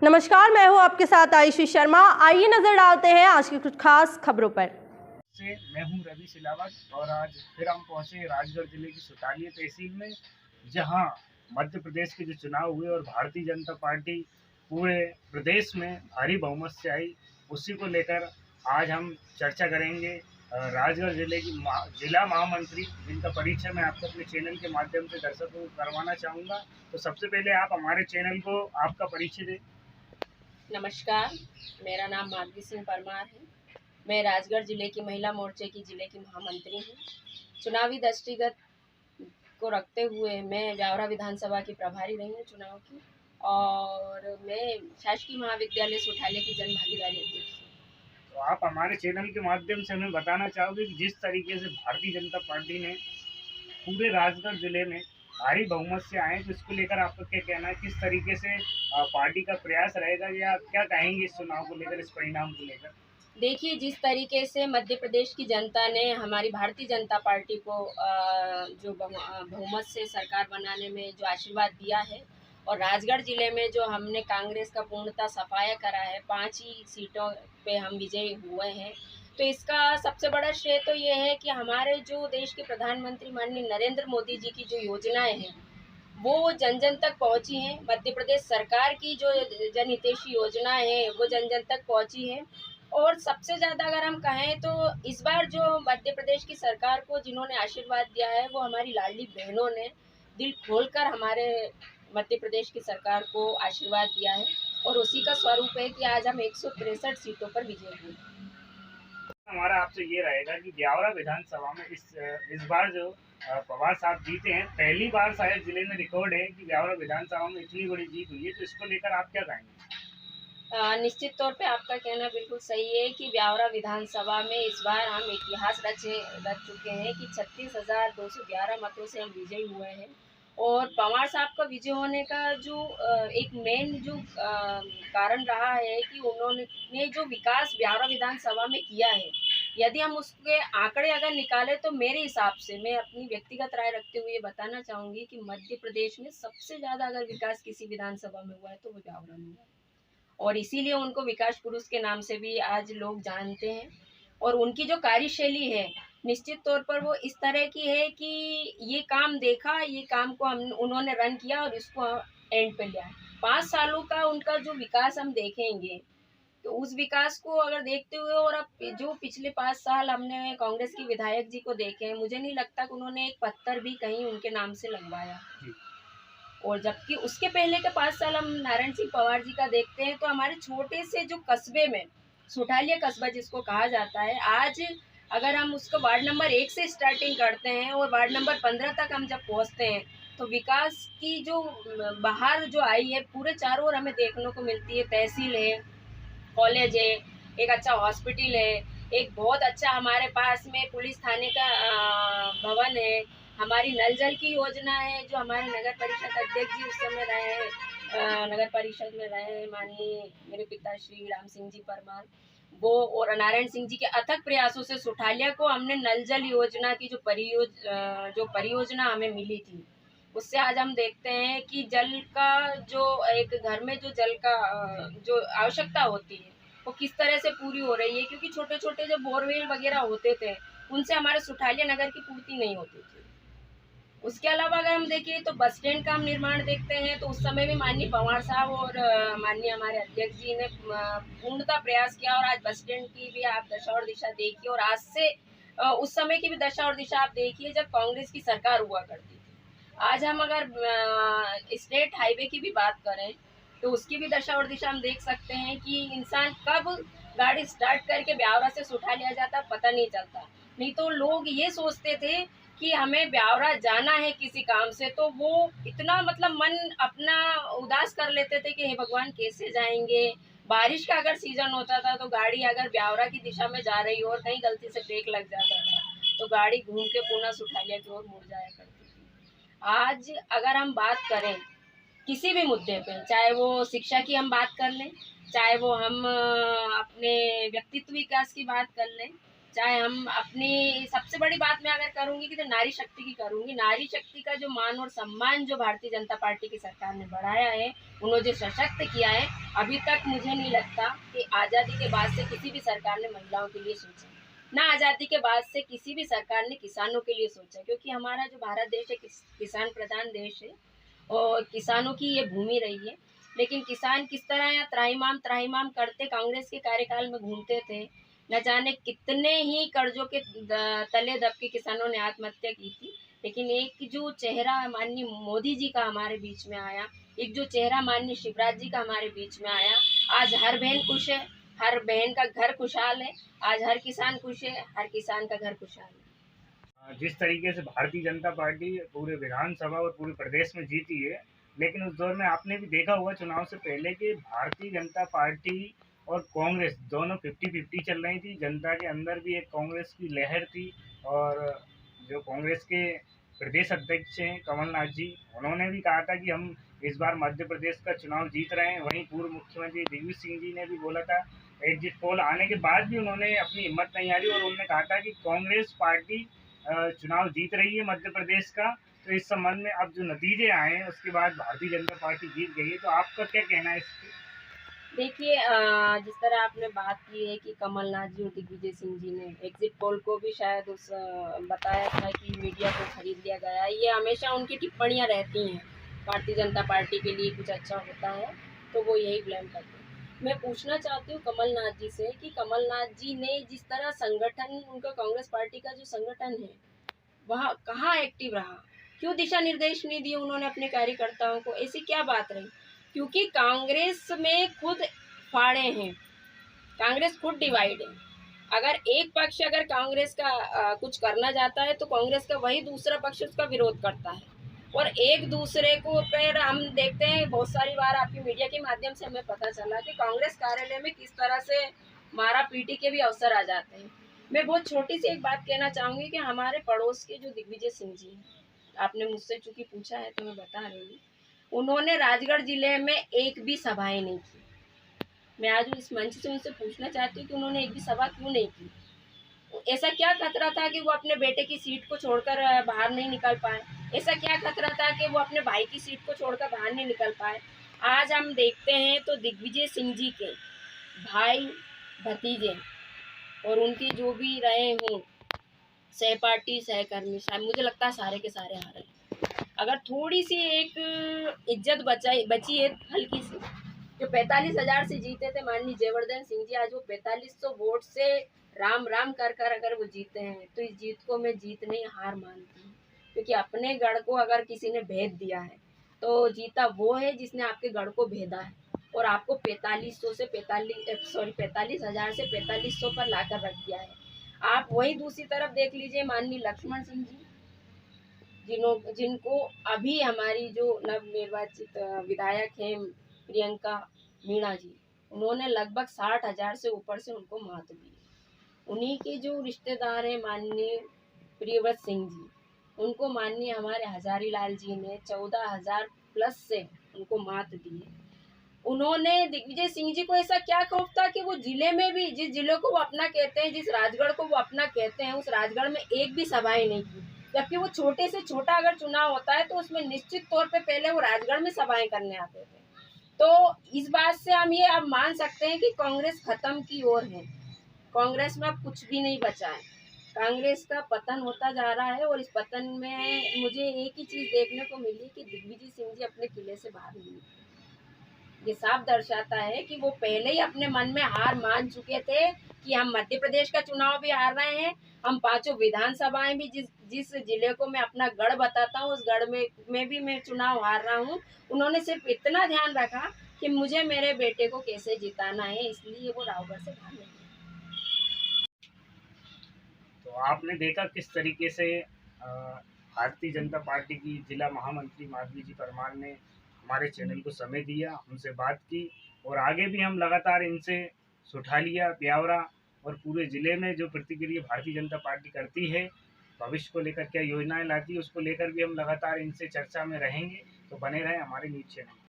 नमस्कार, मैं हूं आपके साथ आयुषी शर्मा। आइए नजर डालते हैं आज की कुछ खास खबरों पर। मैं हूं रवि सिलावट और आज फिर हम पहुंचे राजगढ़ जिले की सुतालिया तहसील में, जहां मध्य प्रदेश के जो चुनाव हुए और भारतीय जनता पार्टी पूरे प्रदेश में भारी बहुमत से आई, उसी को लेकर आज हम चर्चा करेंगे। राजगढ़ जिले की जिला महामंत्री, जिनका परिचय मैं आपको अपने चैनल के माध्यम से दर्शकों को करवाना चाहूँगा। तो सबसे पहले आप हमारे चैनल को आपका परिचय दें। नमस्कार, मेरा नाम माधवी सिंह परमार है। मैं राजगढ़ जिले की महिला मोर्चे की जिले की महामंत्री हूँ। चुनावी दृष्टिगत को रखते हुए मैं ब्यावरा विधानसभा की प्रभारी रही हूँ चुनाव की, और मैं शासकीय महाविद्यालय सुठालिया की जन भागीदारी अध्यक्ष हूँ। तो आप हमारे चैनल के माध्यम से हमें बताना चाहोगे कि जिस तरीके से भारतीय जनता पार्टी ने पूरे राजगढ़ जिले में भारी बहुमत से आए, तो इसको लेकर आपका क्या कहना है? किस तरीके से पार्टी का प्रयास रहेगा, या क्या कहेंगे इस चुनाव को लेकर, इस परिणाम को लेकर? देखिए, जिस तरीके से मध्य प्रदेश की जनता ने हमारी भारतीय जनता पार्टी को जो बहुमत से सरकार बनाने में जो आशीर्वाद दिया है, और राजगढ़ जिले में जो हमने कांग्रेस का पूर्णतः सफाया करा है, 5 ही सीटों पे हम विजयी हुए हैं, तो इसका सबसे बड़ा श्रेय तो ये है कि हमारे जो देश के प्रधानमंत्री माननीय नरेंद्र मोदी जी की जो योजनाएं हैं, वो जन जन तक पहुंची हैं। मध्य प्रदेश सरकार की जो जनहितैषी योजनाएं हैं, वो जन जन तक पहुंची हैं। और सबसे ज़्यादा अगर हम कहें तो इस बार जो मध्य प्रदेश की सरकार को जिन्होंने आशीर्वाद दिया है, वो हमारी लाडली बहनों ने दिल खोलकर हमारे मध्य प्रदेश की सरकार को आशीर्वाद दिया है, और उसी का स्वरूप है कि आज हम 163 सीटों पर विजयी हुए। हमारा आपसे ये रहेगा कि ब्यावरा विधानसभा में इस बार जो पवार साहब जीते हैं, पहली बार शायद जिले में रिकॉर्ड है कि ब्यावरा विधानसभा में इतनी बड़ी जीत हुई है, तो इसको लेकर आप क्या कहेंगे? निश्चित तौर पे आपका कहना बिल्कुल सही है कि ब्यावरा विधानसभा में इस बार हम इतिहास रच चुके हैं कि 36,211 मतों से हम विजयी हुए हैं। और पवार साहब का विजय होने का जो एक मेन जो कारण रहा है कि उन्होंने जो विकास ब्यावरा विधानसभा में किया है, यदि हम उसके आंकड़े अगर निकालें, तो मेरे हिसाब से मैं अपनी व्यक्तिगत राय रखते हुए बताना चाहूँगी कि मध्य प्रदेश में सबसे ज़्यादा अगर विकास किसी विधानसभा में हुआ है तो वो ब्यावरा में हुआ है, और इसीलिए उनको विकास पुरुष के नाम से भी आज लोग जानते हैं। और उनकी जो कार्यशैली है, निश्चित तौर पर वो इस तरह की है कि ये काम देखा, ये काम को हम उन्होंने रन किया और इसको एंड पे लिया। 5 सालों का उनका जो विकास हम देखेंगे, तो उस विकास को अगर देखते हुए, और अब जो पिछले 5 साल हमने कांग्रेस की विधायक जी को देखे हैं, मुझे नहीं लगता कि उन्होंने एक पत्थर भी कहीं उनके नाम से लगवाया। और जबकि उसके पहले के 5 साल हम नारायण सिंह पवार जी का देखते हैं, तो हमारे छोटे से जो कस्बे में, सुठालिया कस्बा जिसको कहा जाता है, आज अगर हम उसको वार्ड नंबर 1 से स्टार्टिंग करते हैं और वार्ड नंबर 15 तक हम जब पहुंचते हैं, तो विकास की जो बहार जो आई है पूरे चारों ओर हमें देखने को मिलती है। तहसील है, कॉलेज है, एक अच्छा हॉस्पिटल है, एक बहुत अच्छा हमारे पास में पुलिस थाने का भवन है, हमारी नल जल की योजना है, जो हमारे नगर परिषद अध्यक्ष जी उस समय रहे हैं, नगर परिषद में रहे माननीय मेरे पिता श्री राम सिंह जी परमार, वो और नारायण सिंह जी के अथक प्रयासों से सुठालिया को हमने नल जल योजना की जो परियोजना हमें मिली थी, उससे आज हम देखते हैं कि जल का जो एक घर में जो जल का जो आवश्यकता होती है, वो किस तरह से पूरी हो रही है। क्योंकि छोटे छोटे जो बोरवेल वगैरह होते थे, उनसे हमारे सुठालिया नगर की पूर्ति नहीं होती थी। उसके अलावा अगर हम देखें तो बस स्टैंड का हम निर्माण देखते हैं, तो उस समय भी माननीय पवार साहब और माननीय हमारे अध्यक्ष जी ने पूर्णतः प्रयास किया, और आज बस स्टैंड की भी आप दशा और दिशा देखिए, और आज से उस समय की भी दशा और दिशा आप देखिए जब कांग्रेस की सरकार हुआ करती थी। आज हम अगर स्टेट हाईवे की भी बात करें, तो उसकी भी दशा और दिशा हम देख सकते हैं कि इंसान कब गाड़ी स्टार्ट करके ब्यावरा से सुठा लिया जाता पता नहीं चलता। नहीं तो लोग ये सोचते थे कि हमें ब्यावरा जाना है किसी काम से, तो वो इतना मतलब मन अपना उदास कर लेते थे कि हे भगवान कैसे जाएंगे। बारिश का अगर सीजन होता था, तो गाड़ी अगर ब्यावरा की दिशा में जा रही हो और कहीं गलती से ब्रेक लग जाता था, तो गाड़ी घूम के पुनः सुठालिया की ओर मुड़ जाया करती थी। आज अगर हम बात करें किसी भी मुद्दे पे, चाहे वो शिक्षा की हम बात कर लें, चाहे वो हम अपने व्यक्तित्व विकास की बात कर लें, चाहे हम अपनी सबसे बड़ी बात मैं अगर करूंगी कि तो नारी शक्ति की करूंगी। नारी शक्ति का जो मान और सम्मान जो भारतीय जनता पार्टी की सरकार ने बढ़ाया है, उन्होंने जो सशक्त किया है, अभी तक मुझे नहीं लगता कि आज़ादी के बाद से किसी भी सरकार ने महिलाओं के लिए सोचा, ना आज़ादी के बाद से किसी भी सरकार ने किसानों के लिए सोचा। क्योंकि हमारा जो भारत देश है किसान प्रधान देश है और किसानों की ये भूमि रही है। लेकिन किसान किस तरह यहाँ त्राहिमाम करते कांग्रेस के कार्यकाल में घूमते थे, न जाने कितने ही कर्जों के तले दब के किसानों ने आत्महत्या की थी। लेकिन एक जो चेहरा माननीय मोदी जी का हमारे बीच में आया, एक जो चेहरा माननीय शिवराज जी का हमारे बीच में आया, आज हर बहन खुश है, हर बहन का घर खुशहाल है, आज हर किसान खुश है, हर किसान का घर खुशहाल है। जिस तरीके से भारतीय जनता पार्टी पूरे विधानसभा और पूरे प्रदेश में जीती है, लेकिन उस दौर में आपने भी देखा होगा चुनाव से पहले कि भारतीय जनता पार्टी और कांग्रेस दोनों 50-50 चल रही थी। जनता के अंदर भी एक कांग्रेस की लहर थी और जो कांग्रेस के प्रदेश अध्यक्ष हैं कमलनाथ जी, उन्होंने भी कहा था कि हम इस बार मध्य प्रदेश का चुनाव जीत रहे हैं। वहीं पूर्व मुख्यमंत्री दिग्विजय सिंह जी ने भी बोला था, एग्जिट पोल आने के बाद भी उन्होंने अपनी हिम्मत नहीं हारी और उन्होंने कहा था कि कांग्रेस पार्टी चुनाव जीत रही है मध्य प्रदेश का। तो इस संबंध में अब जो नतीजे आए हैं उसके बाद भारतीय जनता पार्टी जीत गई है, तो आपका क्या कहना है इस पे? देखिए, जिस तरह आपने बात की है कि कमलनाथ जी और दिग्विजय सिंह जी ने एग्जिट पोल को भी शायद बताया था कि मीडिया को खरीद लिया गया है, ये हमेशा उनकी टिप्पणियां रहती हैं। भारतीय जनता पार्टी के लिए कुछ अच्छा होता है तो वो यही ब्लेम करते हैं। मैं पूछना चाहती हूँ कमलनाथ जी से कि कमलनाथ जी ने जिस तरह संगठन, उनका कांग्रेस पार्टी का जो संगठन है, वह कहाँ एक्टिव रहा, क्यों दिशा निर्देश नहीं दिए उन्होंने अपने कार्यकर्ताओं को, ऐसी क्या बात रही? क्योंकि कांग्रेस में खुद फाड़े हैं, कांग्रेस खुद डिवाइड है। अगर एक पक्ष अगर कांग्रेस का कुछ करना चाहता है तो कांग्रेस का वही दूसरा पक्ष उसका विरोध करता है और एक दूसरे को फिर हम देखते हैं। बहुत सारी बार आपकी मीडिया के माध्यम से हमें पता चला कि कांग्रेस कार्यालय में किस तरह से मारा पीटी के भी अवसर आ जाते हैं। मैं बहुत छोटी सी एक बात कहना चाहूँगी कि हमारे पड़ोस के जो दिग्विजय सिंह जी हैं, आपने मुझसे चूंकि पूछा है तो मैं बता रही हूँ, उन्होंने राजगढ़ जिले में एक भी सभाएं नहीं की। मैं आज इस मंच से उनसे पूछना चाहती हूँ कि उन्होंने एक भी सभा क्यों नहीं की? ऐसा क्या खतरा था कि वो अपने बेटे की सीट को छोड़कर बाहर नहीं निकल पाए? ऐसा क्या खतरा था कि वो अपने भाई की सीट को छोड़कर बाहर नहीं निकल पाए? आज हम देखते हैं तो दिग्विजय सिंह जी के भाई भतीजे और उनकी जो भी रहे हों सहपाठी सहकर्मी, शायद मुझे लगता है सारे के सारे हारे। अगर थोड़ी सी एक इज्जत बची है हल्की सी, जो 45,000 से जीते थे माननीय जयवर्धन सिंह जी, आज वो 4500 वोट से राम राम कर कर अगर वो जीते हैं तो इस जीत को मैं जीत नहीं हार मानती हूँ। क्योंकि अपने गढ़ को अगर किसी ने भेद दिया है तो जीता वो है जिसने आपके गढ़ को भेदा है और आपको 4500 से 45,000 से 4500 पर लाकर रख दिया है। आप वही दूसरी तरफ देख लीजिए माननीय लक्ष्मण सिंह जी, जिनको अभी हमारी जो नवनिर्वाचित विधायक हैं प्रियंका मीणा जी, उन्होंने लगभग 60,000 से ऊपर से उनको मात दी। उन्हीं के जो रिश्तेदार हैं माननीय प्रियव्रत सिंह जी, उनको माननीय हमारे हजारी लाल जी ने 14,000 प्लस से उनको मात दी है। उन्होंने दिग्विजय सिंह जी को ऐसा क्या खौफ था कि वो जिले में भी, जिस जिले को वो अपना कहते हैं, जिस राजगढ़ को वो अपना कहते हैं, उस राजगढ़ में एक भी सभाएं नहीं की। जबकि वो छोटे से छोटा अगर चुनाव होता है तो उसमें निश्चित तौर पे पहले वो राजगढ़ में सभाएं करने आते थे। तो इस बात से हम ये अब मान सकते हैं कि कांग्रेस खत्म की ओर है, कांग्रेस में अब कुछ भी नहीं बचा है, कांग्रेस का पतन होता जा रहा है। और इस पतन में मुझे एक ही चीज देखने को मिली कि दिग्विजय सिंह जी अपने किले से बाहर नहीं निकले। ये साफ दर्शाता है कि वो पहले ही अपने मन में हार मान चुके थे कि हम मध्य प्रदेश का चुनाव भी हार रहे हैं, हम पांचों विधानसभाएं भी जिस जिले को मैं अपना गढ़ बताता हूँ उस गढ़ में भी मैं चुनाव हार रहा हूँ। उन्होंने सिर्फ इतना ध्यान रखा कि मुझे मेरे बेटे को कैसे जिताना है, इसलिए वो रावगढ़ से भाग निकले। तो आपने देखा किस तरीके से भारतीय जनता पार्टी की जिला महामंत्री माधवी जी परमार ने हमारे चैनल को समय दिया, हमसे बात की और आगे भी हम लगातार इनसे सुठा लिया ब्यौरा और पूरे ज़िले में जो प्रतिक्रिया भारतीय जनता पार्टी करती है, भविष्य को लेकर क्या योजनाएं लाती है, उसको लेकर भी हम लगातार इनसे चर्चा में रहेंगे। तो बने रहें हमारे न्यूज़ चैनल।